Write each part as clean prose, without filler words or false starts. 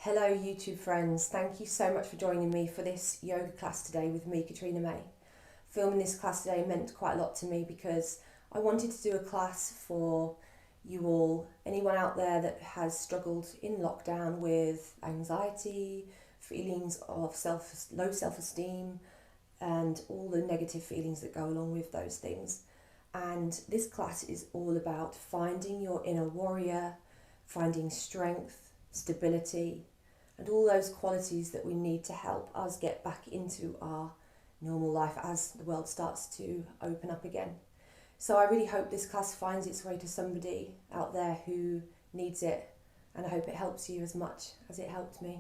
Hello YouTube friends, thank you so much for joining me for this yoga class today with me, Katrina May. Filming this class today meant quite a lot to me because I wanted to do a class for you all, anyone out there that has struggled in lockdown with anxiety, feelings of low self-esteem and all the negative feelings that go along with those things. And this class is all about finding your inner warrior, finding strength, stability, and all those qualities that we need to help us get back into our normal life as the world starts to open up again. So I really hope this class finds its way to somebody out there who needs it, and I hope it helps you as much as it helped me.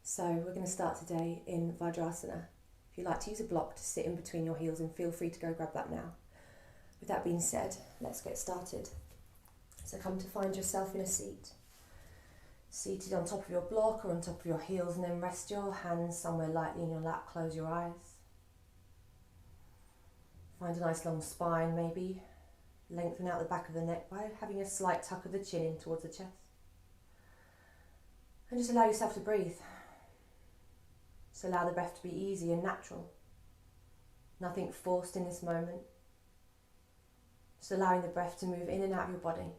So we're going to start today in Vajrasana. If you'd like to use a block to sit in between your heels, and feel free to go grab that now. With that being said, let's get started. So come to find yourself in a seat. Seated on top of your block or on top of your heels, and then rest your hands somewhere lightly in your lap, close your eyes. Find a nice long spine maybe. Lengthen out the back of the neck by having a slight tuck of the chin in towards the chest. And just allow yourself to breathe. Just allow the breath to be easy and natural. Nothing forced in this moment. Just allowing the breath to move in and out of your body.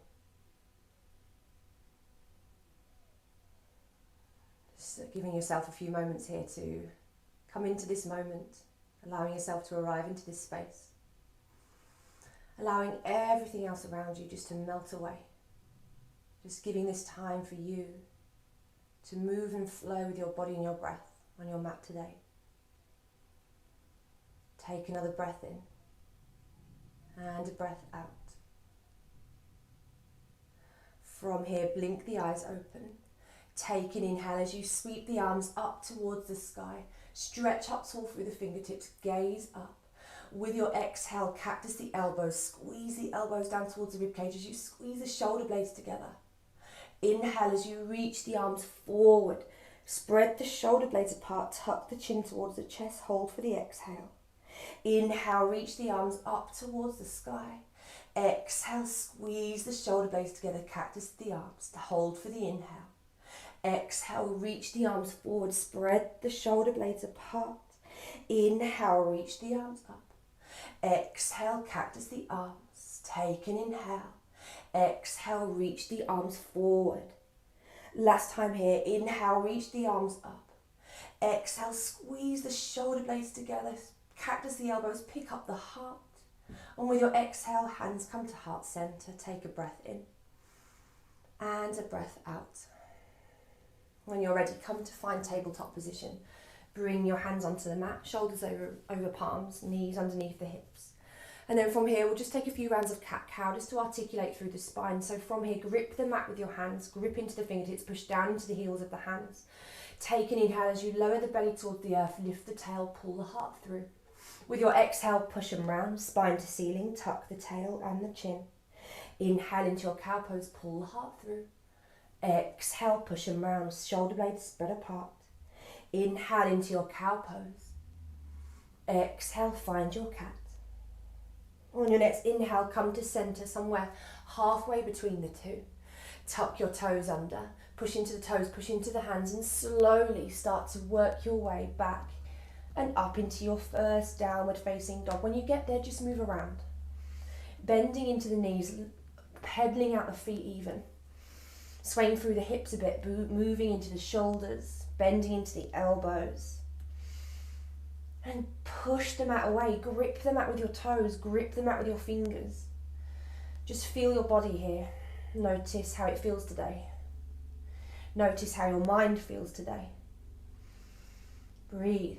Just giving yourself a few moments here to come into this moment, allowing yourself to arrive into this space, allowing everything else around you just to melt away, just giving this time for you to move and flow with your body and your breath on your mat today. Take another breath in and a breath out. From here, blink the eyes open. Take an inhale as you sweep the arms up towards the sky. Stretch up tall through the fingertips, gaze up. With your exhale, cactus the elbows. Squeeze the elbows down towards the ribcage as you squeeze the shoulder blades together. Inhale as you reach the arms forward. Spread the shoulder blades apart, tuck the chin towards the chest, hold for the exhale. Inhale, reach the arms up towards the sky. Exhale, squeeze the shoulder blades together, cactus the arms, hold for the inhale. Exhale, reach the arms forward, spread the shoulder blades apart. Inhale, reach the arms up. Exhale, cactus the arms. Take an inhale. Exhale, reach the arms forward. Last time here, inhale, reach the arms up. Exhale, squeeze the shoulder blades together, cactus the elbows, pick up the heart. And with your exhale, hands come to heart center. Take a breath in and a breath out. When you're ready, come to find tabletop position. Bring your hands onto the mat, shoulders over palms, knees underneath the hips. And then from here, we'll just take a few rounds of cat-cow just to articulate through the spine. So from here, grip the mat with your hands, grip into the fingertips, push down into the heels of the hands. Take an inhale as you lower the belly toward the earth, lift the tail, pull the heart through. With your exhale, push them round, spine to ceiling, tuck the tail and the chin. Inhale into your cow pose, pull the heart through. Exhale, push them round, shoulder blades spread apart. Inhale into your cow pose. Exhale, find your cat. On your next inhale, come to center somewhere halfway between the two. Tuck your toes under, push into the toes, push into the hands, and slowly start to work your way back and up into your first downward facing dog. When you get there, just move around. Bending into the knees, pedaling out the feet even. Swaying through the hips a bit, moving into the shoulders, bending into the elbows. And push the mat away, grip the mat with your toes, grip the mat with your fingers. Just feel your body here. Notice how it feels today. Notice how your mind feels today. Breathe.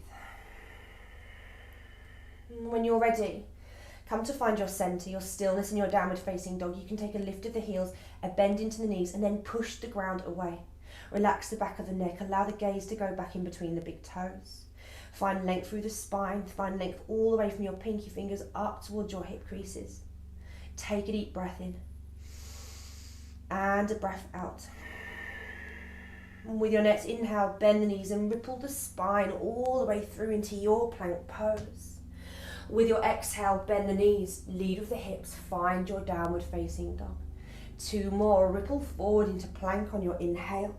And when you're ready, come to find your center, your stillness and your downward facing dog. You can take a lift of the heels, a bend into the knees, and then push the ground away. Relax the back of the neck, allow the gaze to go back in between the big toes. Find length through the spine, find length all the way from your pinky fingers up towards your hip creases. Take a deep breath in and a breath out. And with your next inhale, bend the knees and ripple the spine all the way through into your plank pose. With your exhale, bend the knees, lead with the hips, find your downward facing dog. 2 more, ripple forward into plank on your inhale.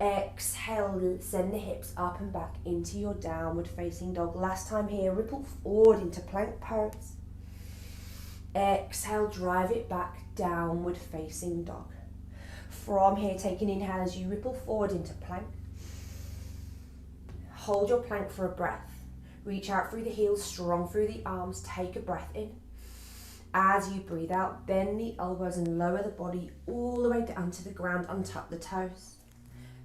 Exhale, send the hips up and back into your downward facing dog. Last time here, ripple forward into plank pose. Exhale, drive it back, downward facing dog. From here, take an inhale as you ripple forward into plank. Hold your plank for a breath. Reach out through the heels, strong through the arms. Take a breath in. As you breathe out, bend the elbows and lower the body all the way down to the ground. Untuck the toes.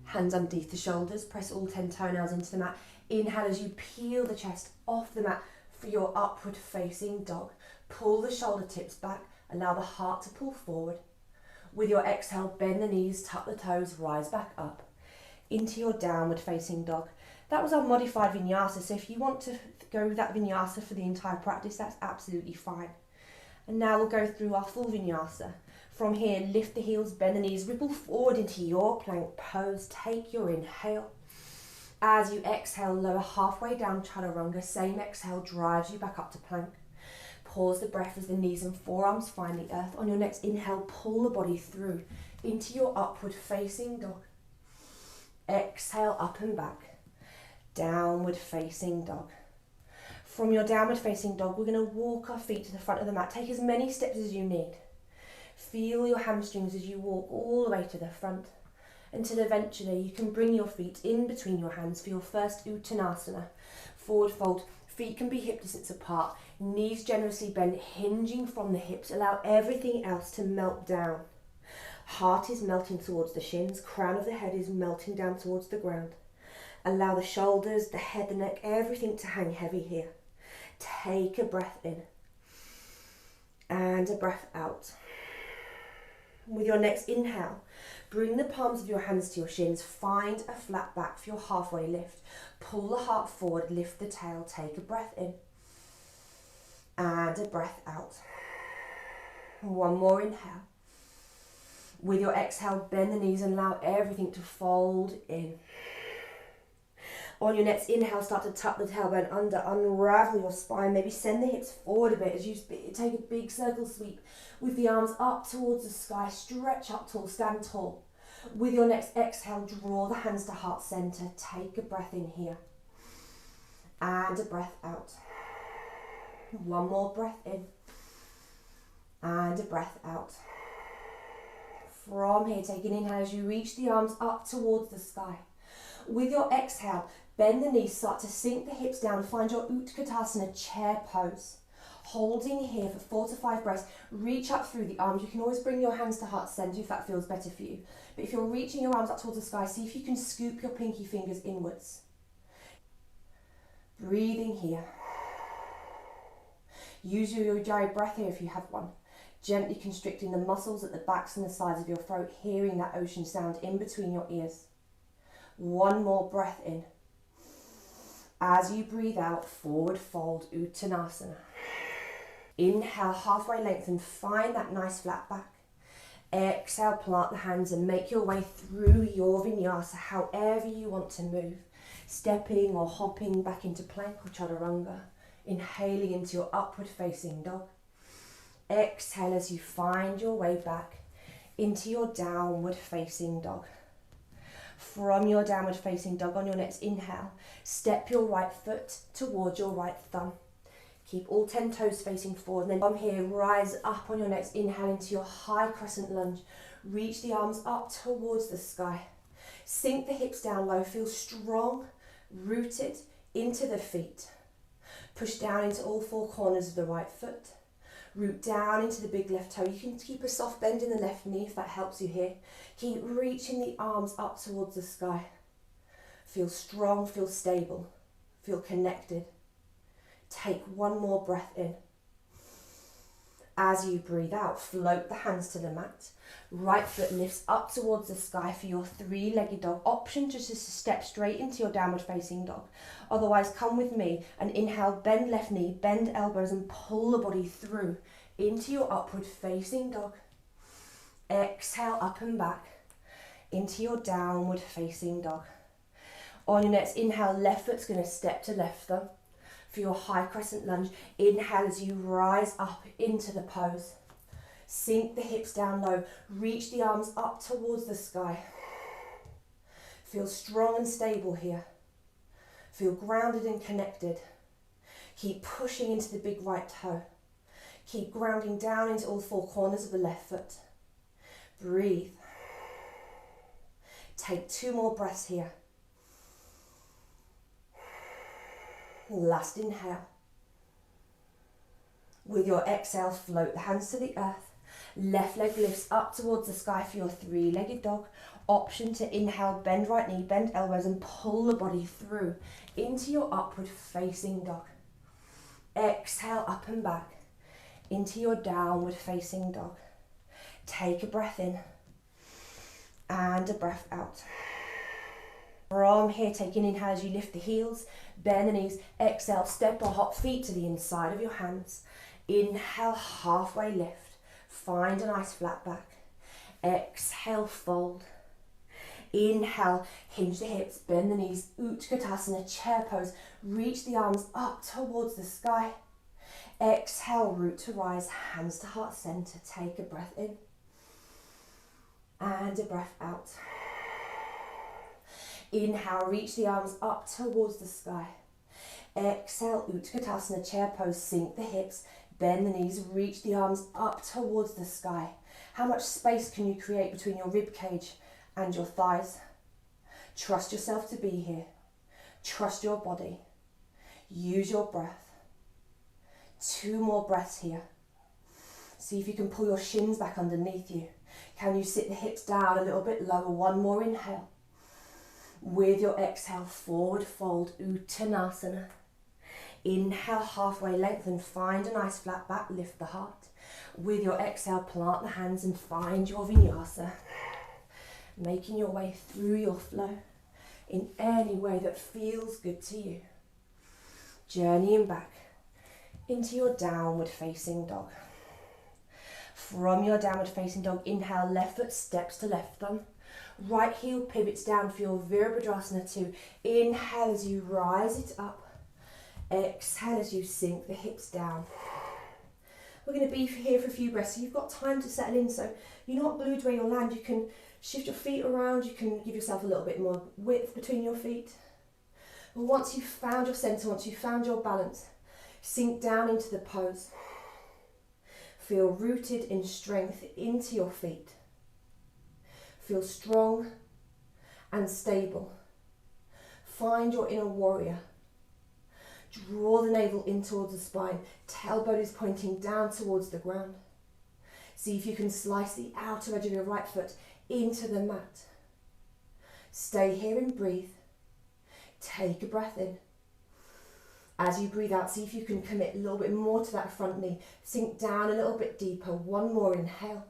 Hands underneath the shoulders. Press all 10 toenails into the mat. Inhale as you peel the chest off the mat for your upward facing dog. Pull the shoulder tips back. Allow the heart to pull forward. With your exhale, bend the knees, tuck the toes, rise back up into your downward facing dog. That was our modified vinyasa, so if you want to go with that vinyasa for the entire practice, that's absolutely fine. And now we'll go through our full vinyasa. From here, lift the heels, bend the knees, ripple forward into your plank pose. Take your inhale. As you exhale, lower halfway down chaturanga. Same exhale drives you back up to plank. Pause the breath as the knees and forearms find the earth. On your next inhale, pull the body through into your upward facing dog. Exhale, up and back. Downward facing dog. From your downward facing dog, we're going to walk our feet to the front of the mat. Take as many steps as you need. Feel your hamstrings as you walk all the way to the front, until eventually you can bring your feet in between your hands for your first Uttanasana. Forward fold. Feet can be hip distance apart. Knees generously bent, hinging from the hips. Allow everything else to melt down. Heart is melting towards the shins. Crown of the head is melting down towards the ground. Allow the shoulders, the head, the neck, everything to hang heavy here. Take a breath in and a breath out. With your next inhale, bring the palms of your hands to your shins. Find a flat back for your halfway lift. Pull the heart forward, lift the tail. Take a breath in and a breath out. One more inhale. With your exhale, bend the knees and allow everything to fold in. On your next inhale, start to tuck the tailbone under, unravel your spine, maybe send the hips forward a bit as you take a big circle sweep with the arms up towards the sky, stretch up tall, stand tall. With your next exhale, draw the hands to heart center, take a breath in here and a breath out. One more breath in and a breath out. From here, take an inhale as you reach the arms up towards the sky. With your exhale, bend the knees, start to sink the hips down, find your Utkatasana chair pose. Holding here for 4 to 5 breaths, reach up through the arms. You can always bring your hands to heart center if that feels better for you. But if you're reaching your arms up towards the sky, see if you can scoop your pinky fingers inwards. Breathing here. Use your Ujjayi breath here if you have one. Gently constricting the muscles at the backs and the sides of your throat, hearing that ocean sound in between your ears. One more breath in. As you breathe out, forward fold, Uttanasana. Inhale, halfway lengthen, find that nice flat back. Exhale, plant the hands and make your way through your vinyasa, however you want to move. Stepping or hopping back into plank or chaturanga. Inhaling into your upward facing dog. Exhale as you find your way back into your downward facing dog. From your downward facing dog, on your next inhale, step your right foot towards your right thumb. Keep all 10 toes facing forward, and then from here, rise up on your next inhale into your high crescent lunge. Reach the arms up towards the sky. Sink the hips down low, feel strong, rooted into the feet. Push down into all 4 corners of the right foot. Root down into the big left toe. You can keep a soft bend in the left knee if that helps you here. Keep reaching the arms up towards the sky. Feel strong, feel stable, feel connected. Take one more breath in. As you breathe out, float the hands to the mat. Right foot lifts up towards the sky for your 3-legged dog. Option just to step straight into your downward facing dog. Otherwise, come with me and inhale, bend left knee, bend elbows and pull the body through into your upward facing dog. Exhale, up and back into your downward facing dog. On your next inhale, left foot's going to step to left thumb for your high crescent lunge. Inhale as you rise up into the pose. Sink the hips down low. Reach the arms up towards the sky. Feel strong and stable here. Feel grounded and connected. Keep pushing into the big right toe. Keep grounding down into all four corners of the left foot. Breathe. Take 2 more breaths here. Last inhale. With your exhale, float the hands to the earth. Left leg lifts up towards the sky for your 3-legged dog. Option to inhale, bend right knee, bend elbows and pull the body through into your upward facing dog. Exhale, up and back into your downward facing dog. Take a breath in and a breath out. From here, take an inhale as you lift the heels, bend the knees. Exhale, step or hop feet to the inside of your hands. Inhale, halfway lift. Find a nice flat back. Exhale, fold. Inhale, hinge the hips, bend the knees, Utkatasana, chair pose. Reach the arms up towards the sky. Exhale, root to rise, hands to heart center. Take a breath in and a breath out. Inhale, reach the arms up towards the sky. Exhale, Utkatasana, chair pose. Sink the hips, bend the knees, reach the arms up towards the sky. How much space can you create between your rib cage and your thighs? Trust yourself to be here. Trust your body. Use your breath. 2 more breaths here. See if you can pull your shins back underneath you. Can you sit the hips down a little bit lower? 1 more inhale. With your exhale, forward fold, Uttanasana. Inhale, halfway lengthen, find a nice flat back, lift the heart. With your exhale, plant the hands and find your vinyasa. Making your way through your flow in any way that feels good to you. Journeying back into your downward facing dog. From your downward facing dog, inhale, left foot steps to left thumb. Right heel pivots down for your Virabhadrasana 2. Inhale as you rise it up. Exhale as you sink the hips down. We're going to be here for a few breaths, so you've got time to settle in, so you're not glued where you'll land. You can shift your feet around, you can give yourself a little bit more width between your feet. But once you've found your centre, once you've found your balance, sink down into the pose. Feel rooted in strength into your feet. Feel strong and stable. Find your inner warrior. Draw the navel in towards the spine. Tailbone is pointing down towards the ground. See if you can slice the outer edge of your right foot into the mat. Stay here and breathe. Take a breath in. As you breathe out, see if you can commit a little bit more to that front knee. Sink down a little bit deeper. 1 more inhale.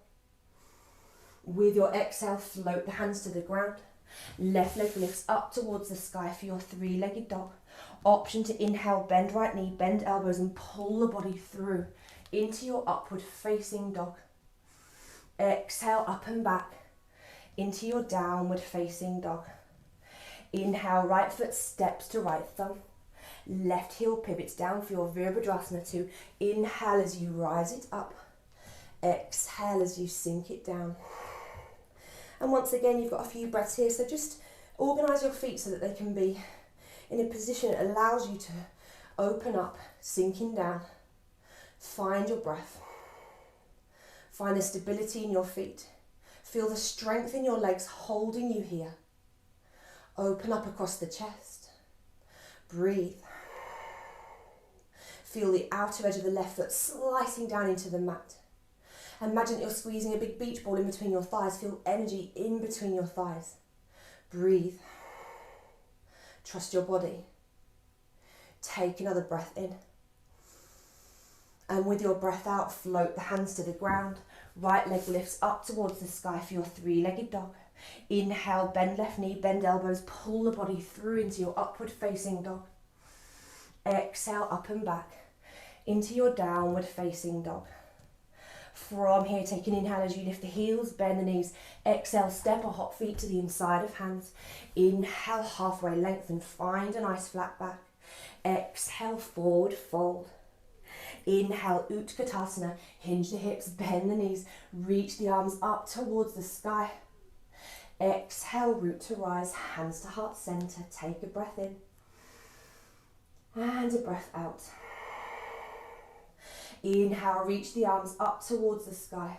With your exhale, float the hands to the ground. Left leg lifts up towards the sky for your 3-legged dog. Option to inhale, bend right knee, bend elbows and pull the body through into your upward facing dog. Exhale, up and back into your downward facing dog. Inhale, right foot steps to right thumb. Left heel pivots down for your Virabhadrasana 2. Inhale as you rise it up. Exhale as you sink it down. And once again, you've got a few breaths here, so just organise your feet so that they can be in a position that allows you to open up, sinking down. Find your breath. Find the stability in your feet. Feel the strength in your legs holding you here. Open up across the chest. Breathe. Feel the outer edge of the left foot slicing down into the mat. Imagine that you're squeezing a big beach ball in between your thighs. Feel energy in between your thighs. Breathe. Trust your body. Take another breath in. And with your breath out, float the hands to the ground. Right leg lifts up towards the sky for your 3-legged dog. Inhale, bend left knee, bend elbows, pull the body through into your upward facing dog. Exhale, up and back into your downward facing dog. From here, take an inhale as you lift the heels, bend the knees. Exhale, step or hop feet to the inside of hands. Inhale, halfway lengthen, find a nice flat back. Exhale, forward fold. Inhale, Utkatasana, hinge the hips, bend the knees, reach the arms up towards the sky. Exhale, root to rise, hands to heart center. Take a breath in and a breath out. Inhale, reach the arms up towards the sky.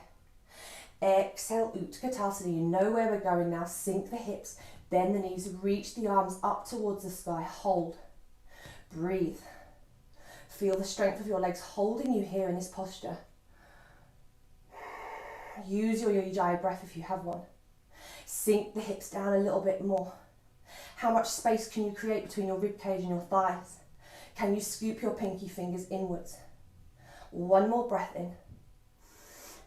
Exhale, Utkatasana. You know where we're going now. Sink the hips, bend the knees, reach the arms up towards the sky. Hold. Breathe. Feel the strength of your legs holding you here in this posture. Use your Ujjayi breath if you have one. Sink the hips down a little bit more. How much space can you create between your ribcage and your thighs? Can you scoop your pinky fingers inwards? One more breath in.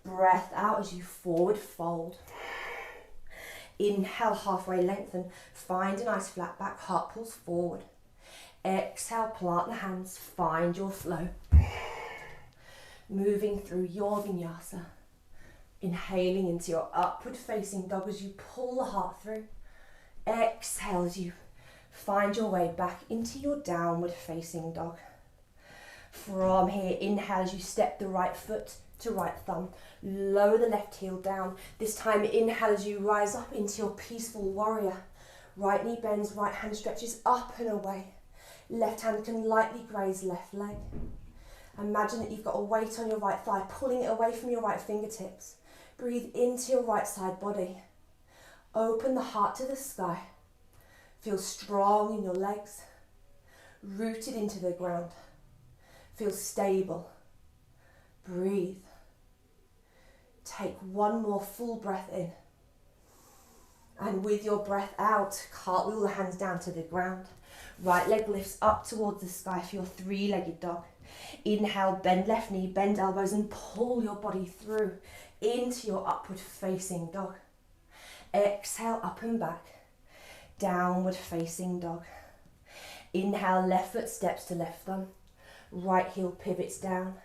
Breath out as you forward fold. Inhale, halfway lengthen. Find a nice flat back, heart pulls forward. Exhale, plant the hands, find your flow. Moving through your vinyasa. Inhaling into your upward facing dog as you pull the heart through. Exhale as you find your way back into your downward facing dog. From here, inhale as you step the right foot to right thumb. Lower the left heel down. This time, inhale as you rise up into your peaceful warrior. Right knee bends, right hand stretches up and away. Left hand can lightly graze left leg. Imagine that you've got a weight on your right thigh, pulling it away from your right fingertips. Breathe into your right side body. Open the heart to the sky. Feel strong in your legs, rooted into the ground. Feel stable. Breathe. Take one more full breath in. And with your breath out, cartwheel the hands down to the ground. Right leg lifts up towards the sky for your three-legged dog. Inhale, bend left knee, bend elbows and pull your body through into your upward facing dog. Exhale, up and back. Downward facing dog. Inhale, left foot steps to left thumb. Right heel pivots down.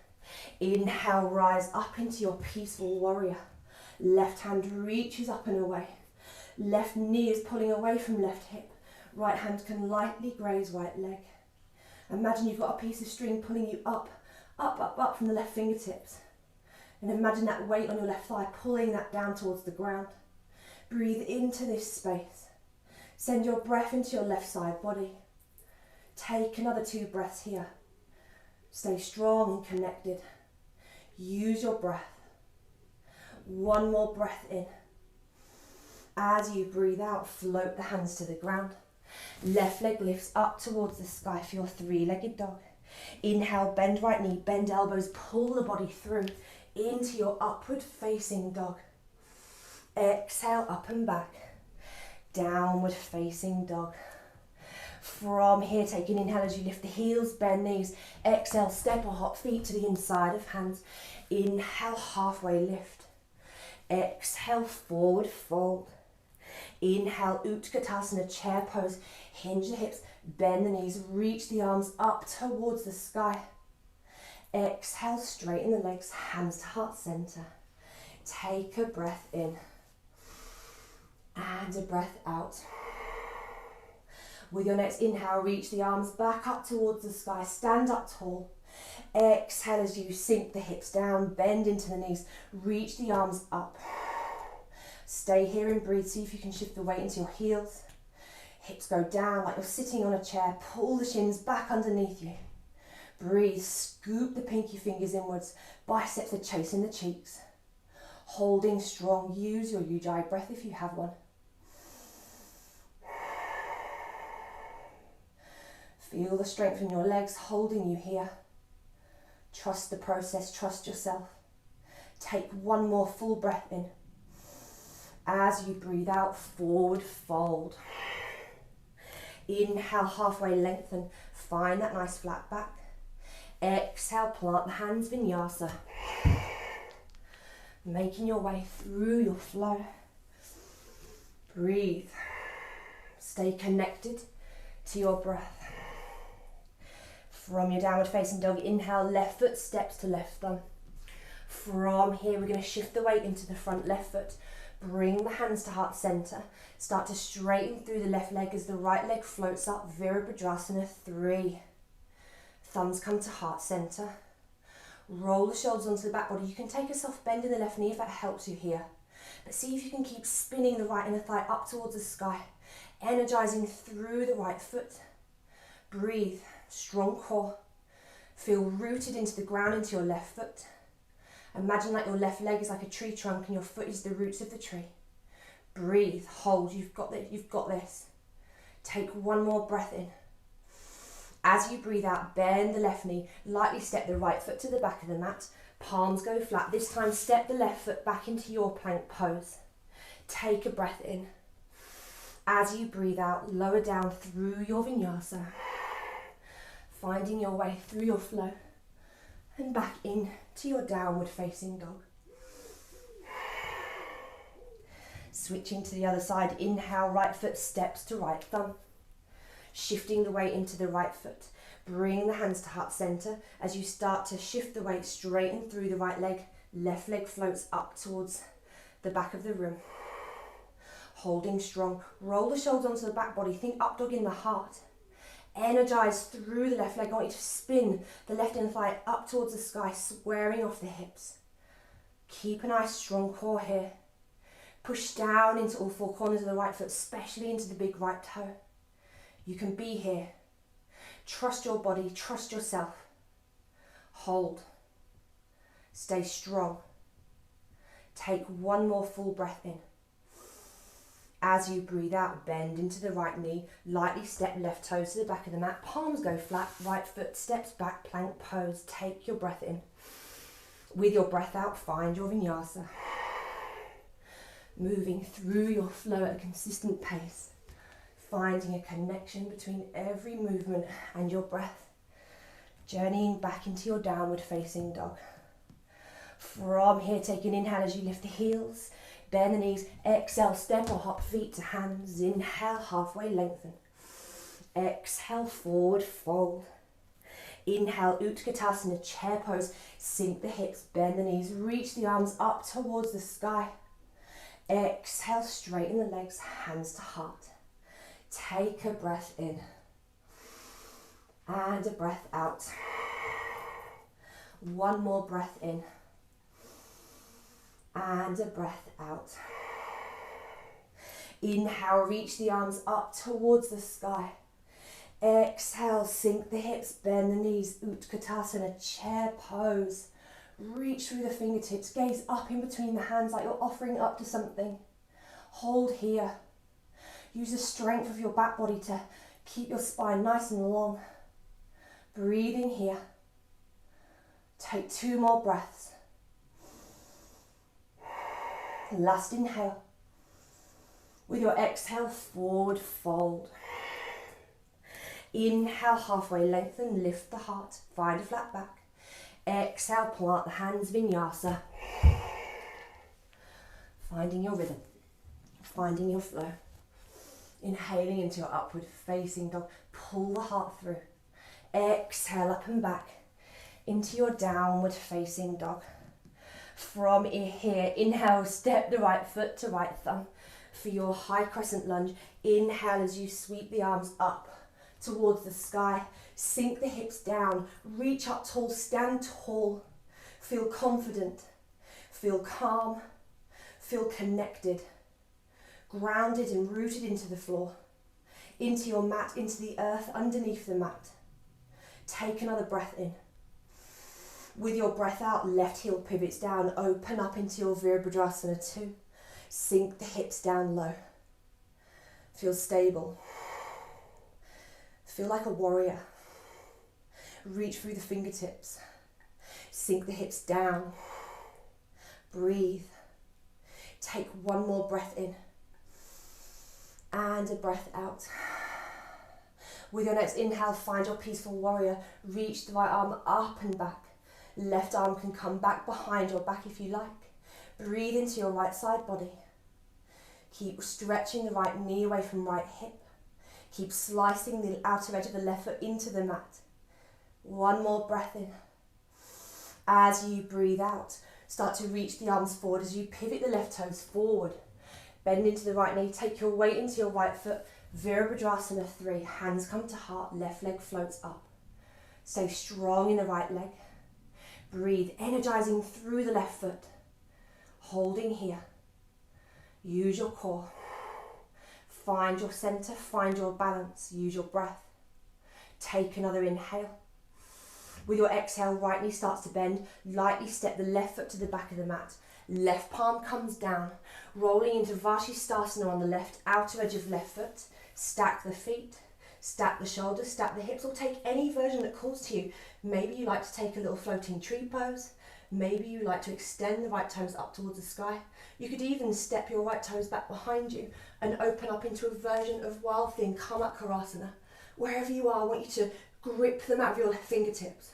Inhale, rise up into your peaceful warrior. Left hand reaches up and away. Left knee is pulling away from left hip. Right hand can lightly graze right leg. Imagine you've got a piece of string pulling you up, up, up, up from the left fingertips. And imagine that weight on your left thigh, pulling that down towards the ground. Breathe into this space. Send your breath into your left side body. Take another 2 breaths here. Stay strong and connected. Use your breath. One more breath in. As you breathe out, float the hands to the ground. Left leg lifts up towards the sky for your three-legged dog. Inhale, bend right knee, bend elbows, pull the body through into your upward facing dog. Exhale, up and back. Downward facing dog. From here, take an inhale as you lift the heels, bend knees. Exhale, step or hop feet to the inside of hands. Inhale, halfway lift. Exhale, forward fold. Inhale, Utkatasana, chair pose. Hinge the hips, bend the knees, reach the arms up towards the sky. Exhale, straighten the legs, hands to heart center. Take a breath in and a breath out. With your next inhale, reach the arms back up towards the sky, stand up tall. Exhale as you sink the hips down, bend into the knees, reach the arms up. Stay here and breathe. See if you can shift the weight into your heels. Hips go down like you're sitting on a chair. Pull the shins back underneath you. Breathe. Scoop the pinky fingers inwards. Biceps are chasing the cheeks. Holding strong. Use your Ujjayi breath if you have one. Feel the strength in your legs holding you here. Trust the process. Trust yourself. Take one more full breath in. As you breathe out, forward fold. Inhale, halfway lengthen. Find that nice flat back. Exhale, plant the hands, vinyasa. Making your way through your flow. Breathe. Stay connected to your breath. From your downward facing dog, inhale, left foot steps to left thumb. From here, we're going to shift the weight into the front left foot. Bring the hands to heart center. Start to straighten through the left leg as the right leg floats up. Virabhadrasana 3. Thumbs come to heart center. Roll the shoulders onto the back body. You can take a soft bend in the left knee if that helps you here. See if you can keep spinning the right inner thigh up towards the sky, energizing through the right foot. Breathe, strong core. Feel rooted into the ground, into your left foot. Imagine that your left leg is like a tree trunk and your foot is the roots of the tree. Breathe, hold, you've got this, you've got this. Take one more breath in. As you breathe out, bend the left knee, lightly step the right foot to the back of the mat, palms go flat. This time step the left foot back into your plank pose. Take a breath in. As you breathe out, lower down through your vinyasa, finding your way through your flow and back in to your downward facing dog. Switching to the other side, inhale, right foot steps to right thumb. Shifting the weight into the right foot. Bring the hands to heart center as you start to shift the weight straight in through the right leg. Left leg floats up towards the back of the room. Holding strong. Roll the shoulders onto the back body. Think up dog in the heart. Energize through the left leg. I want you to spin the left inner thigh up towards the sky, squaring off the hips. Keep a nice strong core here. Push down into all four corners of the right foot, especially into the big right toe. You can be here. Trust your body, trust yourself. Hold. Stay strong. Take one more full breath in. As you breathe out, bend into the right knee, lightly step left toes to the back of the mat, palms go flat, right foot steps back, plank pose. Take your breath in. With your breath out, find your vinyasa. Moving through your flow at a consistent pace. Finding a connection between every movement and your breath. Journeying back into your downward facing dog. From here, take an inhale as you lift the heels. Bend the knees. Exhale, step or hop feet to hands. Inhale, halfway lengthen. Exhale, forward fold. Inhale, Utkatasana, chair pose. Sink the hips, bend the knees. Reach the arms up towards the sky. Exhale, straighten the legs, hands to heart. Take a breath in and a breath out. One more breath in and a breath out. Inhale, reach the arms up towards the sky. Exhale, sink the hips, bend the knees, Utkatasana, chair pose. Reach through the fingertips, gaze up in between the hands like you're offering up to something. Hold here. Use the strength of your back body to keep your spine nice and long. Breathing here. Take two more breaths. Last inhale. With your exhale, forward fold. Inhale, halfway lengthen, lift the heart, find a flat back. Exhale, plant the hands, vinyasa. Finding your rhythm, finding your flow. Inhaling into your upward facing dog. Pull the heart through. Exhale, up and back into your downward facing dog. From here, inhale, step the right foot to right thumb for your high crescent lunge. Inhale as you sweep the arms up towards the sky. Sink the hips down, reach up tall, stand tall. Feel confident, feel calm, feel connected, grounded and rooted into the floor, into your mat, into the earth underneath the mat. Take another breath in. With your breath out, left heel pivots down, open up into your Virabhadrasana 2. Sink the hips down low. Feel stable. Feel like a warrior. Reach through the fingertips. Sink the hips down. Breathe. Take one more breath in. And a breath out. With your next inhale, find your peaceful warrior. Reach the right arm up and back. Left arm can come back behind your back if you like. Breathe into your right side body. Keep stretching the right knee away from right hip. Keep slicing the outer edge of the left foot into the mat. One more breath in. As you breathe out, start to reach the arms forward as you pivot the left toes forward. Bend into the right knee, take your weight into your right foot. Virabhadrasana 3, hands come to heart, left leg floats up. Stay strong in the right leg. Breathe, energizing through the left foot. Holding here. Use your core. Find your center, find your balance, use your breath. Take another inhale. With your exhale, right knee starts to bend. Lightly step the left foot to the back of the mat. Left palm comes down, rolling into Vashisthasana on the left, outer edge of left foot. Stack the feet, stack the shoulders, stack the hips, or take any version that calls to you. Maybe you like to take a little floating tree pose. Maybe you like to extend the right toes up towards the sky. You could even step your right toes back behind you and open up into a version of Wild Thing, Kamakharasana. Wherever you are, I want you to grip the mat with your left fingertips.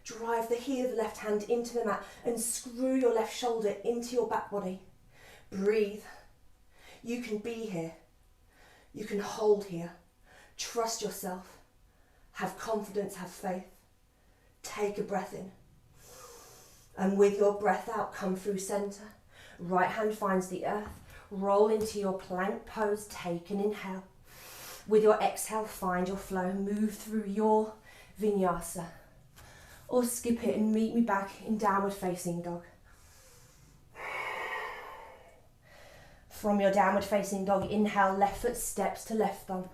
Drive the heel of the left hand into the mat and screw your left shoulder into your back body. Breathe. You can be here. You can hold here. Trust yourself. Have confidence, have faith. Take a breath in. And with your breath out, come through center. Right hand finds the earth. Roll into your plank pose. Take an inhale. With your exhale, find your flow. Move through your vinyasa. Or skip it and meet me back in downward facing dog. From your downward facing dog, inhale, left foot steps to left thumb.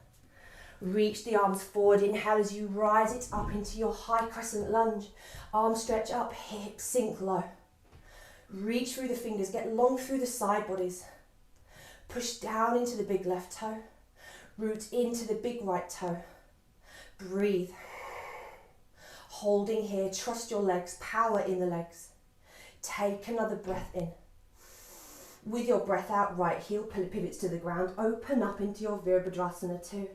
Reach the arms forward. Inhale as you rise it up into your high crescent lunge. Arms stretch up, hips sink low. Reach through the fingers, get long through the side bodies. Push down into the big left toe. Root into the big right toe. Breathe. Holding here, trust your legs, power in the legs. Take another breath in. With your breath out, right heel pivots to the ground. Open up into your Virabhadrasana 2.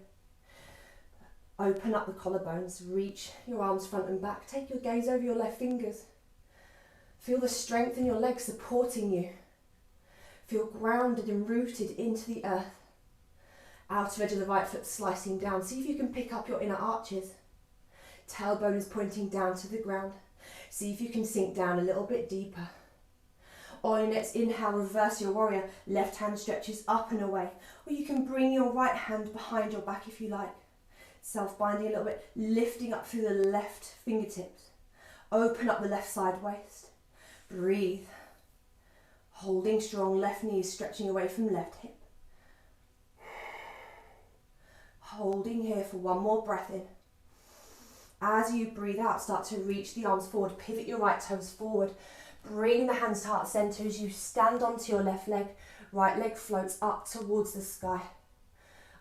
Open up the collarbones, reach your arms front and back. Take your gaze over your left fingers. Feel the strength in your legs supporting you. Feel grounded and rooted into the earth. Outer edge of the right foot slicing down. See if you can pick up your inner arches. Tailbone is pointing down to the ground. See if you can sink down a little bit deeper. On your next inhale, reverse your warrior. Left hand stretches up and away. Or you can bring your right hand behind your back if you like. Self-binding a little bit, lifting up through the left fingertips. Open up the left side waist. Breathe. Holding strong, left knee stretching away from left hip. Holding here for one more breath in. As you breathe out, start to reach the arms forward. Pivot your right toes forward. Bring the hands to heart center as you stand onto your left leg. Right leg floats up towards the sky.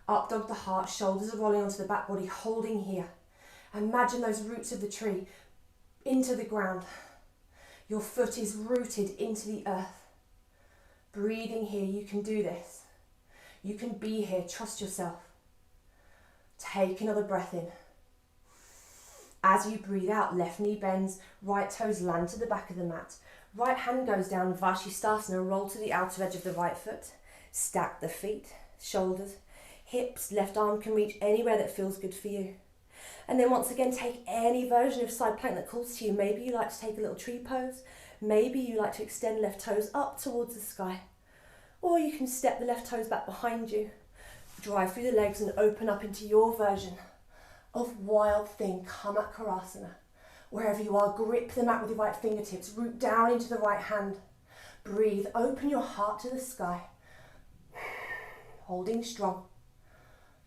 Up dog the heart, shoulders are rolling onto the back body, holding here. Imagine those roots of the tree into the ground. Your foot is rooted into the earth. Breathing here, you can do this. You can be here, trust yourself. Take another breath in. As you breathe out, left knee bends, right toes land to the back of the mat. Right hand goes down, Vashisthasana, roll to the outer edge of the right foot. Stack the feet, shoulders, hips, left arm can reach anywhere that feels good for you. And then once again, take any version of side plank that calls to you. Maybe you like to take a little tree pose. Maybe you like to extend left toes up towards the sky. Or you can step the left toes back behind you. Drive through the legs and open up into your version of Wild Thing, Kamakharasana. Wherever you are, grip the mat with your right fingertips, root down into the right hand. Breathe, open your heart to the sky. Holding strong.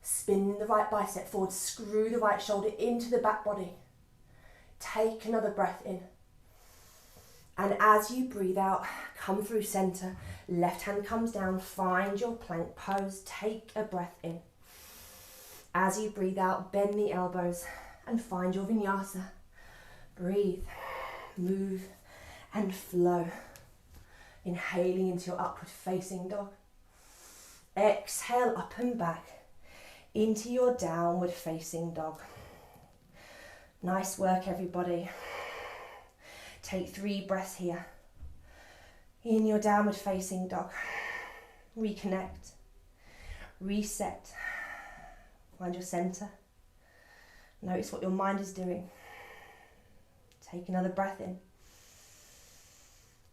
Spin the right bicep forward, screw the right shoulder into the back body. Take another breath in. And as you breathe out, come through center. Left hand comes down, find your plank pose, take a breath in. As you breathe out, bend the elbows and find your vinyasa. Breathe, move and flow. Inhaling into your upward facing dog. Exhale up and back into your downward facing dog. Nice work, everybody. Take 3 breaths here. In your downward facing dog. Reconnect. Reset. Find your center. Notice what your mind is doing. Take another breath in.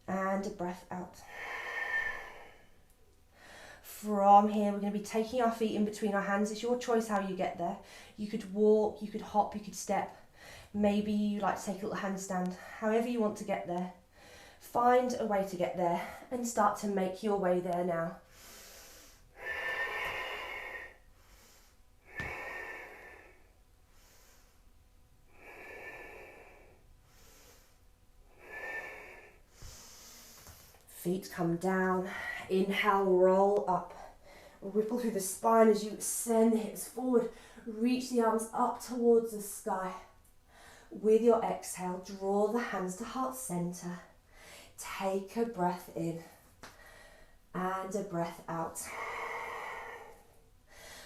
And a breath out. From here, we're going to be taking our feet in between our hands. It's your choice how you get there. You could walk, you could hop, you could step. Maybe you like to take a little handstand. However you want to get there. Find a way to get there and start to make your way there now. Feet come down. Inhale, roll up. Ripple through the spine as you extend the hips forward. Reach the arms up towards the sky. With your exhale, draw the hands to heart center. Take a breath in and a breath out.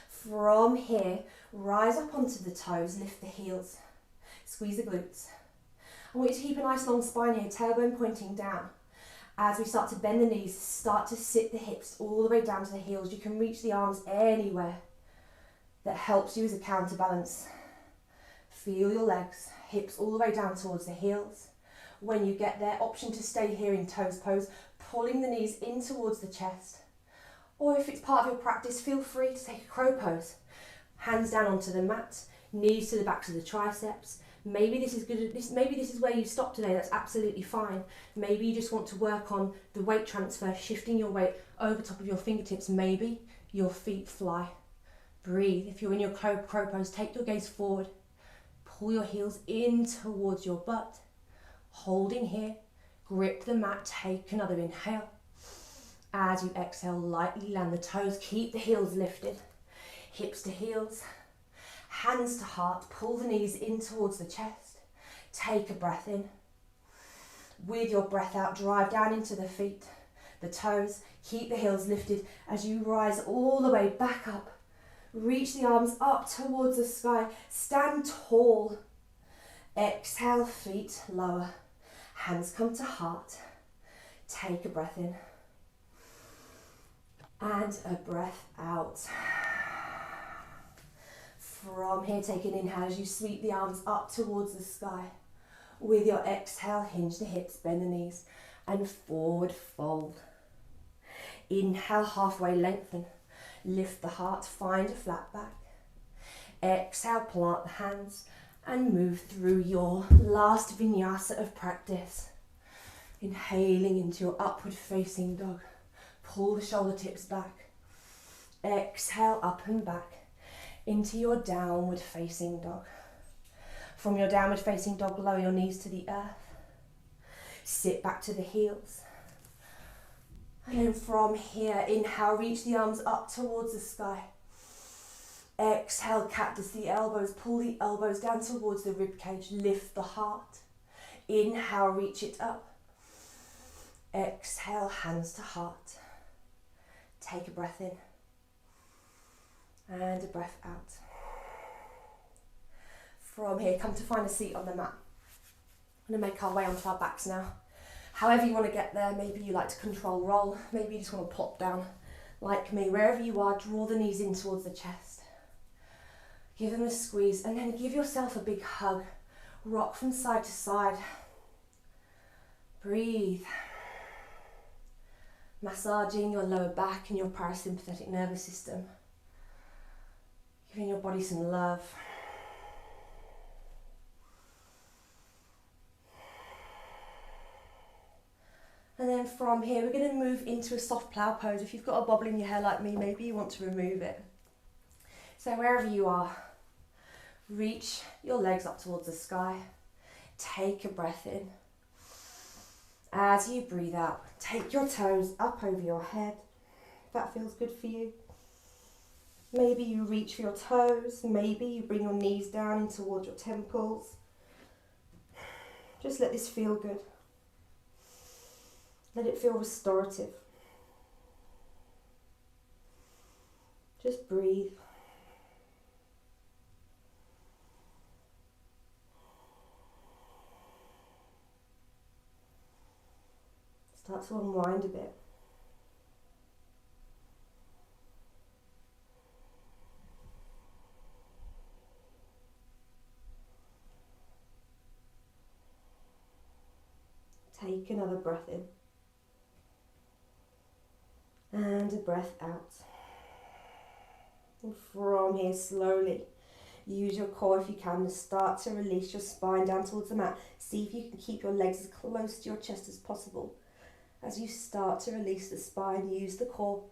From here, rise up onto the toes, lift the heels, squeeze the glutes. I want you to keep a nice long spine here, tailbone pointing down. As we start to bend the knees, start to sit the hips all the way down to the heels. You can reach the arms anywhere. That helps you as a counterbalance. Feel your legs, hips all the way down towards the heels. When you get there, option to stay here in toes pose, pulling the knees in towards the chest. Or if it's part of your practice, feel free to take a crow pose. Hands down onto the mat, knees to the backs of the triceps. Maybe this is good. Maybe this is where you stop today. That's absolutely fine. Maybe you just want to work on the weight transfer, shifting your weight over top of your fingertips. Maybe your feet fly. Breathe. If you're in your crow pose, take your gaze forward. Pull your heels in towards your butt. Holding here. Grip the mat. Take another inhale. As you exhale, lightly land the toes. Keep the heels lifted. Hips to heels. Hands to heart, pull the knees in towards the chest. Take a breath in. With your breath out, drive down into the feet, the toes. Keep the heels lifted as you rise all the way back up. Reach the arms up towards the sky. Stand tall. Exhale, feet lower. Hands come to heart. Take a breath in. And a breath out. From here, take an inhale as you sweep the arms up towards the sky. With your exhale, hinge the hips, bend the knees, and forward fold. Inhale, halfway lengthen. Lift the heart, find a flat back. Exhale, plant the hands, and move through your last vinyasa of practice. Inhaling into your upward facing dog. Pull the shoulder tips back. Exhale, up and back. Into your downward facing dog. From your downward facing dog, lower your knees to the earth. Sit back to the heels. And then from here, inhale, reach the arms up towards the sky. Exhale, cactus the elbows, pull the elbows down towards the rib cage, lift the heart. Inhale, reach it up. Exhale, hands to heart. Take a breath in. And a breath out. From here, come to find a seat on the mat. I'm going to make our way onto our backs now. However you want to get there, maybe you like to control roll, maybe you just want to plop down like me. Wherever you are, draw the knees in towards the chest. Give them a squeeze and then give yourself a big hug. Rock from side to side. Breathe. Massaging your lower back and your parasympathetic nervous system. Giving your body some love. And then from here, we're going to move into a soft plough pose. If you've got a bobble in your hair like me, maybe you want to remove it. So wherever you are, reach your legs up towards the sky. Take a breath in. As you breathe out, take your toes up over your head. If that feels good for you. Maybe you reach for your toes, maybe you bring your knees down in towards your temples. Just let this feel good. Let it feel restorative. Just breathe. Start to unwind a bit. Take another breath in. And a breath out. And from here, slowly, use your core if you can to start to release your spine down towards the mat. See if you can keep your legs as close to your chest as possible. As you start to release the spine, use the core.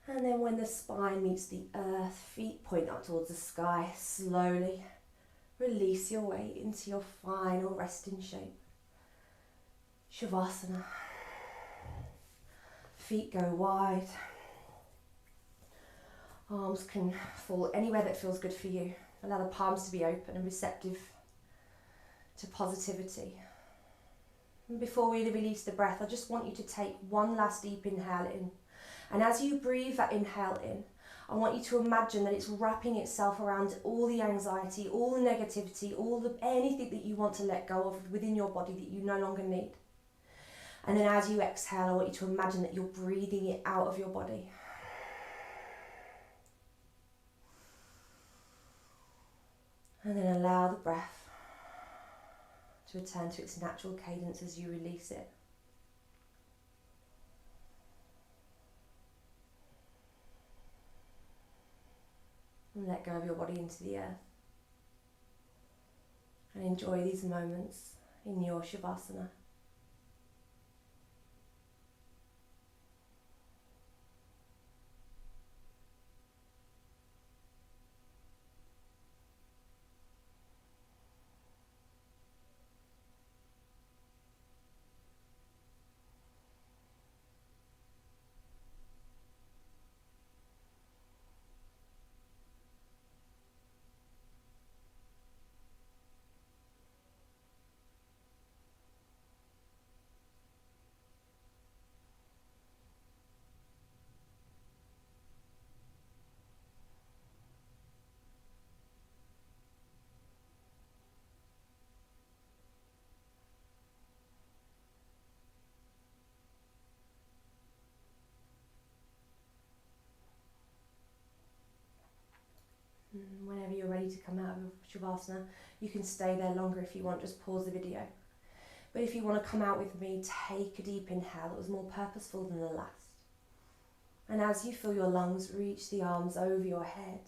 And then when the spine meets the earth, feet point up towards the sky, slowly release your way into your final resting shape. Shavasana. Feet go wide. Arms can fall anywhere that feels good for you. Allow the palms to be open and receptive to positivity. And before we release the breath, I just want you to take one last deep inhale in. And as you breathe that inhale in, I want you to imagine that it's wrapping itself around all the anxiety, all the negativity, anything that you want to let go of within your body that you no longer need. And then as you exhale, I want you to imagine that you're breathing it out of your body. And then allow the breath to return to its natural cadence as you release it. And let go of your body into the earth. And enjoy these moments in your Shavasana. Whenever you're ready to come out of Shavasana, you can stay there longer if you want, just pause the video. But if you want to come out with me, take a deep inhale that was more purposeful than the last. And as you feel your lungs reach the arms over your head,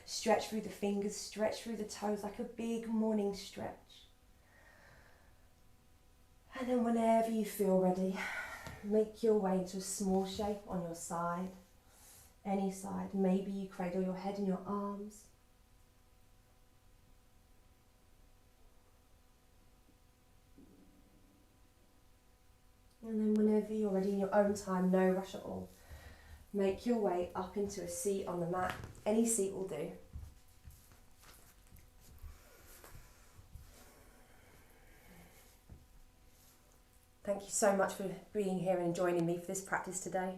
stretch through the fingers, stretch through the toes like a big morning stretch. And then whenever you feel ready, make your way into a small shape on your side. Any side. Maybe you cradle your head in your arms. And then whenever you're ready in your own time, no rush at all, make your way up into a seat on the mat. Any seat will do. Thank you so much for being here and joining me for this practice today.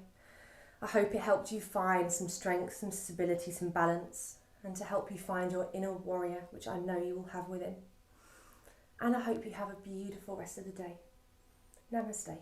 I hope it helped you find some strength, some stability, some balance, and to help you find your inner warrior, which I know you will have within. And I hope you have a beautiful rest of the day. Namaste.